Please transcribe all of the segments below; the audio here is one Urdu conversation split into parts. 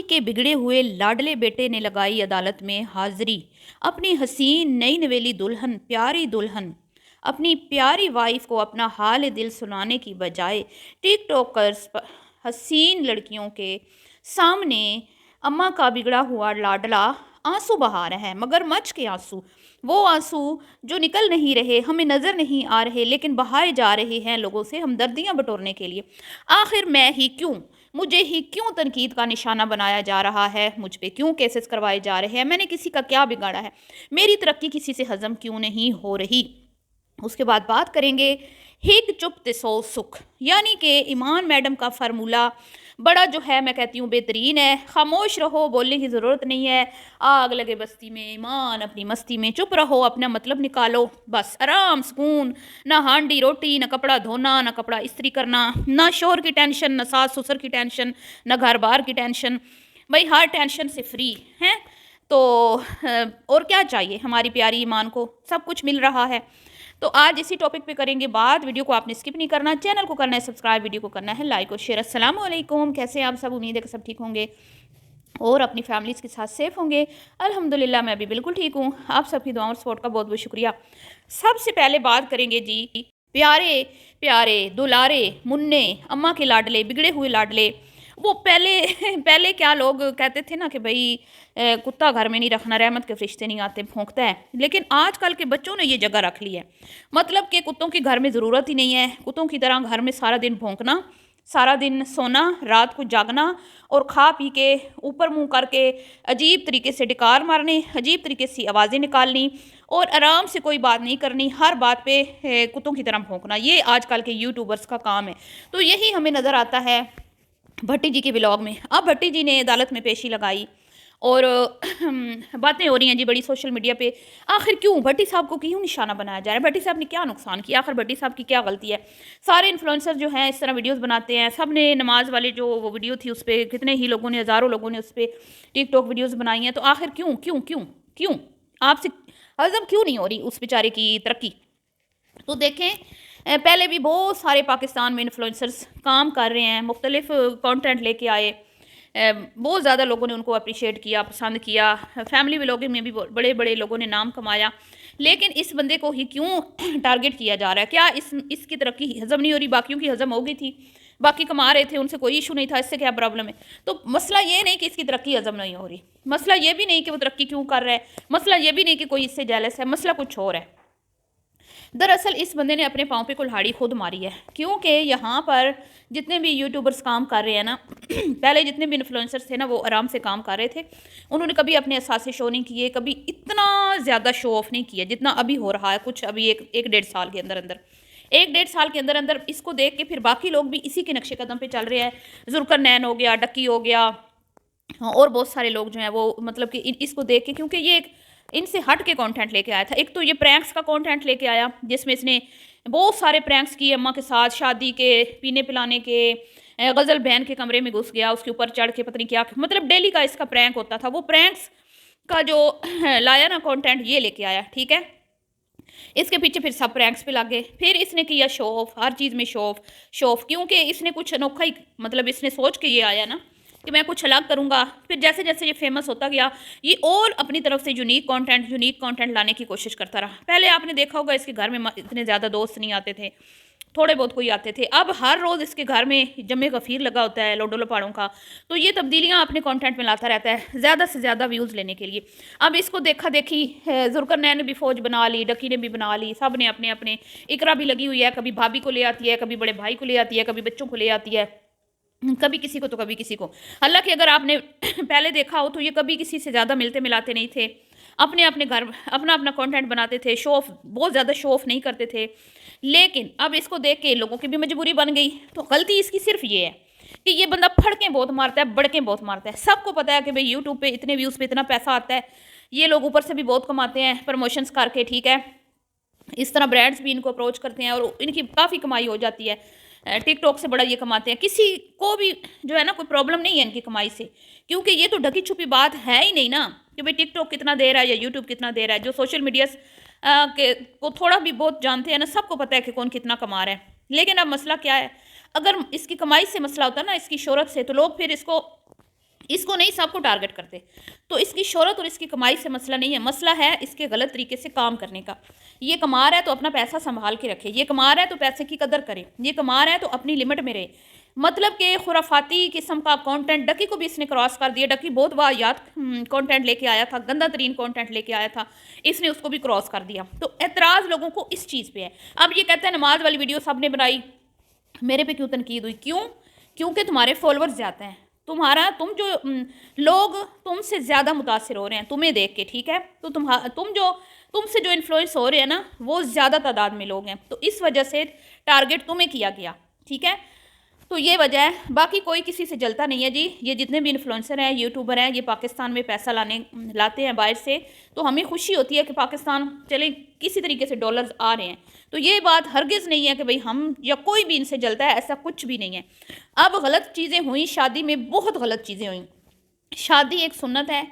کے بگڑے ہوئے لاڈلے بیٹے نے لگائی عدالت میں حاضری۔ اپنی حسین نئی نویلی دلہن اپنی پیاری وائف کو اپنا حال دل سنانے کی بجائے ٹک ٹاکرز حسین لڑکیوں کے سامنے اماں کا بگڑا ہوا لاڈلا آنسو بہا رہا ہے، مگر مچ کے آنسو، وہ آنسو جو نکل نہیں رہے، ہمیں نظر نہیں آ رہے، لیکن بہائے جا رہے ہیں لوگوں سے ہمدردیاں بٹورنے کے لیے۔ آخر مجھے ہی کیوں تنقید کا نشانہ بنایا جا رہا ہے؟ مجھ پہ کیوں کیسز کروائے جا رہے ہیں؟ میں نے کسی کا کیا بگاڑا ہے؟ میری ترقی کسی سے ہضم کیوں نہیں ہو رہی؟ اس کے بعد بات کریں گے ہگ چپ تے سو سکھ، یعنی کہ ایمان میڈم کا فارمولہ بڑا جو ہے میں کہتی ہوں بہترین ہے۔ خاموش رہو، بولنے کی ضرورت نہیں ہے، آگ لگے بستی میں، ایمان اپنی مستی میں، چپ رہو، اپنا مطلب نکالو، بس آرام سکون، نہ ہانڈی روٹی، نہ کپڑا دھونا، نہ کپڑا استری کرنا، نہ شوہر کی ٹینشن، نہ ساس سسر کی ٹینشن، نہ گھر بار کی ٹینشن، بھائی ہر ٹینشن سے فری ہیں تو اور کیا چاہیے ہماری پیاری ایمان کو؟ سب کچھ مل رہا ہے۔ تو آج اسی ٹاپک پہ کریں گے بات۔ ویڈیو کو آپ نے اسکپ نہیں کرنا، چینل کو کرنا ہے سبسکرائب، ویڈیو کو کرنا ہے لائک اور شیئر۔ السلام علیکم، کیسے ہیں آپ سب؟ امید ہے کہ سب ٹھیک ہوں گے اور اپنی فیملیز کے ساتھ سیف ہوں گے۔ الحمدللہ میں بھی بالکل ٹھیک ہوں۔ آپ سب کی دعاؤں اور سپورٹ کا بہت بہت شکریہ۔ سب سے پہلے بات کریں گے جی پیارے پیارے دلارے منع اماں کے لاڈلے بگڑے ہوئے لاڈلے۔ وہ پہلے کیا لوگ کہتے تھے نا کہ بھائی کتا گھر میں نہیں رکھنا، رحمت کے فرشتے نہیں آتے، بھونکتا ہے، لیکن آج کل کے بچوں نے یہ جگہ رکھ لی ہے، مطلب کہ کتوں کی گھر میں ضرورت ہی نہیں ہے۔ کتوں کی طرح گھر میں سارا دن بھونکنا، سارا دن سونا، رات کو جاگنا اور کھا پی کے اوپر منہ کر کے عجیب طریقے سے ڈکار مارنے، عجیب طریقے سے آوازیں نکالنی اور آرام سے کوئی بات نہیں کرنی، ہر بات پہ کتوں کی طرح بھونکنا، یہ آج کل کے یوٹیوبرز کا کام ہے۔ تو یہی ہمیں نظر آتا ہے بھٹی جی کے ولاگ میں۔ اب بھٹی جی نے عدالت میں پیشی لگائی اور باتیں ہو رہی ہیں جی بڑی سوشل میڈیا پہ۔ آخر کیوں بھٹی صاحب کو کیوں نشانہ بنایا جا رہا ہے؟ بھٹی صاحب نے کیا نقصان کیا؟ آخر بھٹی صاحب کی کیا غلطی ہے؟ سارے انفلوئنسر جو ہیں اس طرح ویڈیوز بناتے ہیں، سب نے نماز والے جو وہ ویڈیو تھی اس پہ کتنے ہی لوگوں نے، ہزاروں لوگوں نے اس پہ ٹک ٹاک ویڈیوز بنائی ہیں۔ تو آخر کیوں آپ سے ہضم کیوں نہیں ہو رہی اس بیچارے کی ترقی؟ تو دیکھیں پہلے بھی بہت سارے پاکستان میں انفلوئنسرز کام کر رہے ہیں، مختلف کانٹینٹ لے کے آئے، بہت زیادہ لوگوں نے ان کو اپریشیٹ کیا، پسند کیا، فیملی ولاگنگ میں بھی بڑے بڑے لوگوں نے نام کمایا، لیکن اس بندے کو ہی کیوں ٹارگٹ کیا جا رہا ہے؟ کیا اس کی ترقی ہضم نہیں ہو رہی؟ باقیوں کی ہضم ہو گئی تھی، باقی کما رہے تھے، ان سے کوئی ایشو نہیں تھا، اس سے کیا پرابلم ہے؟ تو مسئلہ یہ نہیں کہ اس کی ترقی ہضم نہیں ہو رہی، مسئلہ یہ بھی نہیں کہ وہ ترقی کیوں کر رہا ہے، مسئلہ یہ بھی نہیں کہ کوئی اس سے جیلس ہے، مسئلہ کچھ اور ہے۔ دراصل اس بندے نے اپنے پاؤں پہ کلہاڑی خود ماری ہے، کیونکہ یہاں پر جتنے بھی یوٹیوبرز کام کر رہے ہیں نا، پہلے جتنے بھی انفلوئنسرز تھے نا وہ آرام سے کام کر رہے تھے، انہوں نے کبھی اپنے اثاثے شو نہیں کیے، کبھی اتنا زیادہ شو آف نہیں کیا جتنا ابھی ہو رہا ہے، کچھ ابھی ایک ڈیڑھ سال کے اندر اس کو دیکھ کے پھر باقی لوگ بھی اسی کے نقش قدم پہ چل رہے ہیں۔ ذوالقرنین ہو گیا، ڈکی ہو گیا اور بہت سارے لوگ جو ہیں وہ مطلب کہ اس کو دیکھ کے، کیونکہ یہ ایک ان سے ہٹ کے کانٹینٹ لے کے آیا تھا۔ ایک تو یہ پرینکس کا کانٹینٹ لے کے آیا جس میں اس نے بہت سارے پرینکس کیے اماں کے ساتھ، شادی کے، پینے پلانے کے، غزل بہن کے کمرے میں گھس گیا، اس کے اوپر چڑھ کے پتہ نہیں کیا، مطلب ڈیلی کا اس کا پرینک ہوتا تھا۔ وہ پرینکس کا جو لایا نا کانٹینٹ یہ لے کے آیا، ٹھیک ہے؟ اس کے پیچھے پھر سب پرینکس پہ لگ گئے، پھر اس نے کیا شو آف، ہر چیز میں شو آف، کیونکہ اس نے کچھ انوکھا ہی، مطلب اس نے سوچ کے یہ آیا نا کہ میں کچھ الگ کروں گا۔ پھر جیسے جیسے یہ فیمس ہوتا گیا یہ اور اپنی طرف سے یونیک کانٹینٹ لانے کی کوشش کرتا رہا۔ پہلے آپ نے دیکھا ہوگا اس کے گھر میں اتنے زیادہ دوست نہیں آتے تھے، تھوڑے بہت کوئی آتے تھے، اب ہر روز اس کے گھر میں جمع غفیر لگا ہوتا ہے لوڈو لپاڑوں کا۔ تو یہ تبدیلیاں اپنے کانٹینٹ میں لاتا رہتا ہے زیادہ سے زیادہ ویوز لینے کے لیے۔ اب اس کو دیکھا دیکھی ذوالقرنین نے بھی فوج بنا لی، ڈکی نے بھی بنا لی، سب نے اپنے اقرا بھی لگی ہوئی ہے، کبھی بھابھی کو لے آتی ہے، کبھی بڑے بھائی کو لے آتی ہے، کبھی بچوں کو لے آتی ہے، کبھی کسی کو تو کبھی کسی کو۔ حالانکہ اگر آپ نے پہلے دیکھا ہو تو یہ کبھی کسی سے زیادہ ملتے ملاتے نہیں تھے، اپنے گھر اپنا کانٹینٹ بناتے تھے، شو آف بہت زیادہ شو آف نہیں کرتے تھے، لیکن اب اس کو دیکھ کے لوگوں کی بھی مجبوری بن گئی۔ تو غلطی اس کی صرف یہ ہے کہ یہ بندہ پھڑکیں بہت مارتا ہے، بڑکیں بہت مارتا ہے۔ سب کو پتہ ہے کہ بھئی یوٹیوب پہ اتنے ویوز پہ اتنا پیسہ آتا ہے، یہ لوگ اوپر سے بھی بہت کماتے ہیں پروموشنز کر کے، ٹھیک ہے؟ اس طرح برانڈز بھی ان کو اپروچ کرتے ہیں اور ان کی کافی کمائی ہو جاتی ہے، ٹک ٹاک سے بڑا یہ کماتے ہیں۔ کسی کو بھی جو ہے نا کوئی پرابلم نہیں ہے ان کی کمائی سے، کیونکہ یہ تو ڈھکی چھپی بات ہے ہی نہیں نا کہ بھئی ٹک ٹاک کتنا دے رہا ہے یا یوٹیوب کتنا دے رہا ہے۔ جو سوشل میڈیا کو تھوڑا بھی بہت جانتے ہیں نا، سب کو پتہ ہے کہ کون کتنا کما رہا ہے۔ لیکن اب مسئلہ کیا ہے؟ اگر اس کی کمائی سے مسئلہ ہوتا نا، اس کی شہرت سے، تو لوگ پھر اس کو اس کو نہیں، سب کو ٹارگٹ کرتے. تو اس کی شہرت اور اس کی کمائی سے مسئلہ نہیں ہے، مسئلہ ہے اس کے غلط طریقے سے کام کرنے کا. یہ کما رہا ہے تو اپنا پیسہ سنبھال کے رکھے، یہ کما رہا ہے تو پیسے کی قدر کرے، یہ کما رہا ہے تو اپنی لمٹ میں رہے. مطلب کہ خرافاتی قسم کا کانٹینٹ، ڈکی کو بھی اس نے کراس کر دیا. ڈکی بہت واہیات کانٹینٹ لے کے آیا تھا، گندا ترین کانٹینٹ لے کے آیا تھا، اس نے اس کو بھی کراس کر دیا. تو اعتراض لوگوں کو اس چیز پہ ہے. اب یہ کہتے ہیں نماز والی ویڈیو سب نے بنائی، میرے پہ کیوں تنقید ہوئی؟ کیونکہ تمہارے فالوورز زیادہ ہیں، تم جو لوگ تم سے زیادہ متاثر ہو رہے ہیں تمہیں دیکھ کے، ٹھیک ہے؟ تو تم سے جو انفلوئنس ہو رہے ہیں نا، وہ زیادہ تعداد میں لوگ ہیں، تو اس وجہ سے ٹارگٹ تمہیں کیا گیا، ٹھیک ہے؟ تو یہ وجہ ہے، باقی کوئی کسی سے جلتا نہیں ہے جی. یہ جتنے بھی انفلوئنسر ہیں، یوٹیوبر ہیں، یہ پاکستان میں پیسہ لاتے ہیں باہر سے، تو ہمیں خوشی ہوتی ہے کہ پاکستان چلیں کسی طریقے سے ڈالرز آ رہے ہیں. تو یہ بات ہرگز نہیں ہے کہ بھئی ہم یا کوئی بھی ان سے جلتا ہے، ایسا کچھ بھی نہیں ہے. اب غلط چیزیں ہوئیں شادی میں، بہت غلط چیزیں ہوئیں. شادی ایک سنت ہے،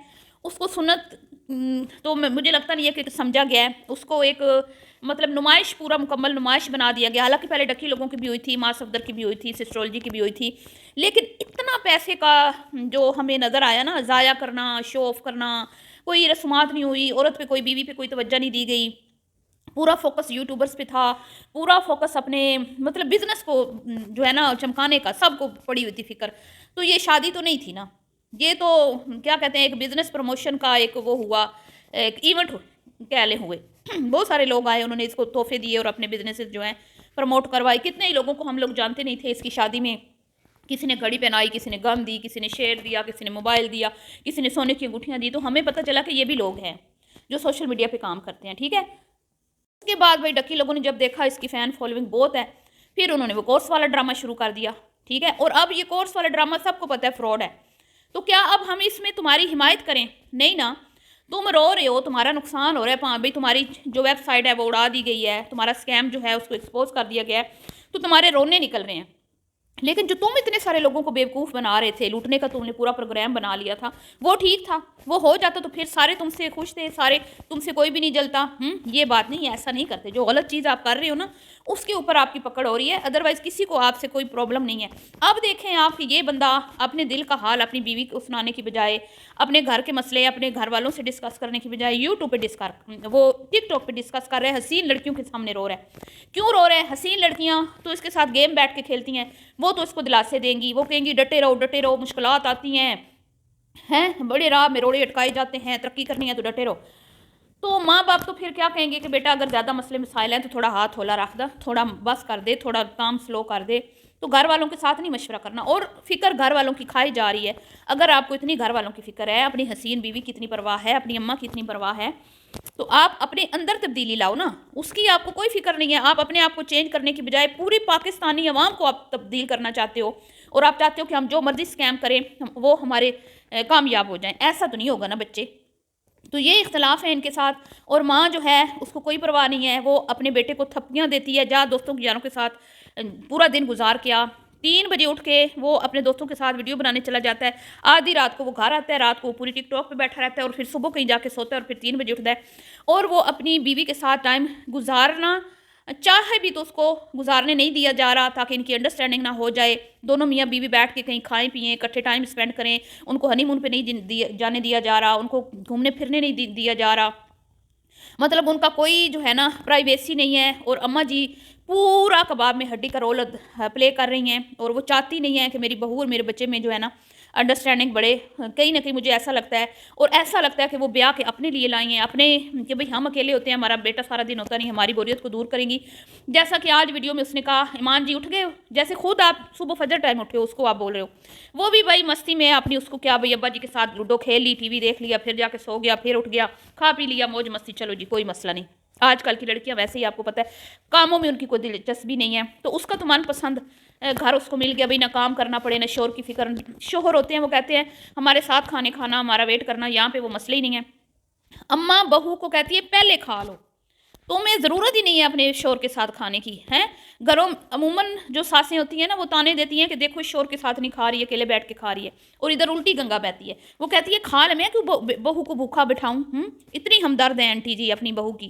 اس کو سنت تو مجھے لگتا نہیں ہے کہ سمجھا گیا ہے، اس کو ایک مطلب نمائش، پورا مکمل نمائش بنا دیا گیا. حالانکہ پہلے ڈکی لوگوں کی بھی ہوئی تھی، ماں صفدر کی بھی ہوئی تھی، سسٹرولوجی کی بھی ہوئی تھی، لیکن اتنا پیسے کا جو ہمیں نظر آیا نا، ضائع کرنا، شو آف کرنا، کوئی رسومات نہیں ہوئی، عورت پہ کوئی بیوی پہ کوئی توجہ نہیں دی گئی. پورا فوکس یوٹیوبرز پہ تھا، پورا فوکس اپنے مطلب بزنس کو جو ہے نا چمکانے کا، سب کو پڑی ہوئی تھی فکر. تو یہ شادی تو نہیں تھی نا، یہ تو کیا کہتے ہیں ایک بزنس پروموشن کا ایک وہ ہوا، ایک ایونٹ کہہ لیں ہوئے. بہت سارے لوگ آئے، انہوں نے اس کو تحفے دیے اور اپنے بزنس جو ہیں پروموٹ کروائی. کتنے ہی لوگوں کو ہم لوگ جانتے نہیں تھے اس کی شادی میں. کسی نے گھڑی پہنائی، کسی نے گم دی، کسی نے شیئر دیا، کسی نے موبائل دیا، کسی نے سونے کی انگوٹھیاں دی. تو ہمیں پتہ چلا کہ یہ بھی لوگ ہیں جو سوشل میڈیا پہ کام کرتے ہیں، ٹھیک ہے؟ اس کے بعد بھائی ڈکی لوگوں نے جب دیکھا اس کی فین فالوئنگ بہت ہے، پھر انہوں نے وہ کورس والا ڈرامہ شروع کر دیا، ٹھیک ہے؟ اور اب یہ کورس والا ڈرامہ سب کو پتہ ہے فراڈ ہے. تو کیا اب ہم اس میں تمہاری حمایت کریں؟ نہیں نا. تم رو رہے ہو، تمہارا نقصان ہو رہا ہے، بھائی تمہاری جو ویب سائٹ ہے وہ اڑا دی گئی ہے، تمہارا اسکیم جو ہے اس کو ایکسپوز کر دیا گیا ہے، تو تمہارے رونے نکل رہے ہیں. لیکن جو تم اتنے سارے لوگوں کو بیوقوف بنا رہے تھے، لوٹنے کا تم نے پورا پروگرام بنا لیا تھا، وہ ٹھیک تھا. وہ ہو جاتا تو پھر سارے تم سے خوش تھے، سارے تم سے کوئی بھی نہیں جلتا. یہ بات نہیں ہے، ایسا نہیں کرتے. جو غلط چیز آپ کر رہے ہو نا، اس کے اوپر آپ کی پکڑ ہو رہی ہے، ادروائز کسی کو آپ سے کوئی پرابلم نہیں ہے. اب دیکھیں آپ کہ یہ بندہ اپنے دل کا حال اپنی بیوی کو سنانے کی بجائے، اپنے گھر کے مسئلے اپنے گھر والوں سے ڈسکس کرنے کی بجائے یوٹیوب پہ وہ ٹک ٹاک پہ ڈسکس کر رہے ہیں، حسین لڑکیوں کے سامنے رو رہا ہے. کیوں رو رہے ہیں؟ حسین لڑکیاں تو اس کے ساتھ گیم بیٹھ کے کھیلتی ہیں، وہ تو اس کو دلاسے دیں گی، وہ کہیں گی ڈٹے رہو، مشکلات آتی ہیں، بڑے راہ میں روڑے اٹکائے جاتے ہیں، ترقی کرنی ہے تو ڈٹے رہو. تو ماں باپ تو پھر کیا کہیں گے کہ بیٹا اگر زیادہ مسئلے مسائل ہیں تو تھوڑا ہاتھ ہولا رکھ دا، تھوڑا بس کر دے، تھوڑا کام سلو کر دے. تو گھر والوں کے ساتھ نہیں مشورہ کرنا، اور فکر گھر والوں کی کھائی جا رہی ہے. اگر آپ کو اتنی گھر والوں کی فکر ہے، اپنی حسین بیوی کی اتنی پرواہ ہے، اپنی اماں کی اتنی پرواہ ہے، تو آپ اپنے اندر تبدیلی لاؤ نا. اس کی آپ کو کوئی فکر نہیں ہے. آپ اپنے آپ کو چینج کرنے کی بجائے پوری پاکستانی عوام کو آپ تبدیل کرنا چاہتے ہو، اور آپ چاہتے ہو کہ ہم جو مرضی اسکیم کریں وہ ہمارے کامیاب ہو جائیں. ایسا تو نہیں ہوگا نا بچے. تو یہ اختلاف ہے ان کے ساتھ. اور ماں جو ہے اس کو کوئی پرواہ نہیں ہے، وہ اپنے بیٹے کو تھپکیاں دیتی ہے، جا دوستوں کی یاروں کے ساتھ پورا دن گزار کیا. 3 بجے اٹھ کے وہ اپنے دوستوں کے ساتھ ویڈیو بنانے چلا جاتا ہے، آدھی رات کو وہ گھر آتا ہے، رات کو پوری ٹک ٹاک پہ بیٹھا رہتا ہے، اور پھر صبح کہیں جا کے سوتا ہے، اور پھر 3 بجے اٹھتا ہے. اور وہ اپنی بیوی کے ساتھ ٹائم گزارنا چاہے بھی تو اس کو گزارنے نہیں دیا جا رہا، تاکہ ان کی انڈرسٹینڈنگ نہ ہو جائے. دونوں میاں بیوی بیٹھ کے کہیں کھائیں پئیں، اکٹھے ٹائم اسپینڈ کریں. ان کو ہنی مون پہ نہیں جانے دیا جا رہا، ان کو گھومنے پھرنے نہیں دیا جا رہا. مطلب ان کا کوئی جو ہے نا پرائیویسی نہیں ہے. اور اماں جی پورا کباب میں ہڈی کا رول پلے کر رہی ہیں، اور وہ چاہتی نہیں ہیں کہ میری بہو اور میرے بچے میں جو ہے نا انڈرسٹینڈنگ بڑھے. کہیں نہ کہیں مجھے ایسا لگتا ہے، اور ایسا لگتا ہے کہ وہ بیاہ کے اپنے لیے لائی ہیں، اپنے کہ بھئی ہم اکیلے ہوتے ہیں، ہمارا بیٹا سارا دن ہوتا نہیں، ہماری بوریت کو دور کریں گی. جیسا کہ آج ویڈیو میں اس نے کہا، ایمان جی اٹھ گئے، جیسے خود آپ صبح فجر ٹائم اٹھے ہو، اس کو آپ بول رہے ہو. وہ بھی بھائی مستی میں اپنی اس کو کیا بھئی ابا جی کے ساتھ لوڈو کھیل لی، ٹی وی دیکھ لیا، پھر جا کے سو گیا، پھر اٹھ گیا، کھا پی لیا، موج مستی، چلو جی کوئی مسئلہ نہیں. آج کل کی لڑکیاں ویسے ہی آپ کو پتہ ہے کاموں میں ان کی کوئی دلچسپی نہیں ہے. تو اس کا تو من پسند گھر اس کو مل گیا، بھئی نہ کام کرنا پڑے، نہ شوہر کی فکر. شوہر ہوتے ہیں وہ کہتے ہیں ہمارے ساتھ کھانے کھانا، ہمارا ویٹ کرنا، یہاں پہ وہ مسئلہ ہی نہیں ہے. اماں بہو کو کہتی ہے پہلے کھا لو، تمہیں ضرورت ہی نہیں ہے اپنے شوہر کے ساتھ کھانے کی. گھروں عموماً جو ساسیں ہوتی ہیں نا، وہ تانے دیتی ہیں کہ دیکھو شوہر کے ساتھ نہیں کھا رہی ہے، اکیلے بیٹھ کے کھا رہی ہے، اور ادھر الٹی گنگا بہتی ہے. وہ کہتی ہے کھا لے، میں کیوں بہو کو بھوکا بٹھاؤں. اتنی ہمدرد ہیں آنٹی جی اپنی بہو کی.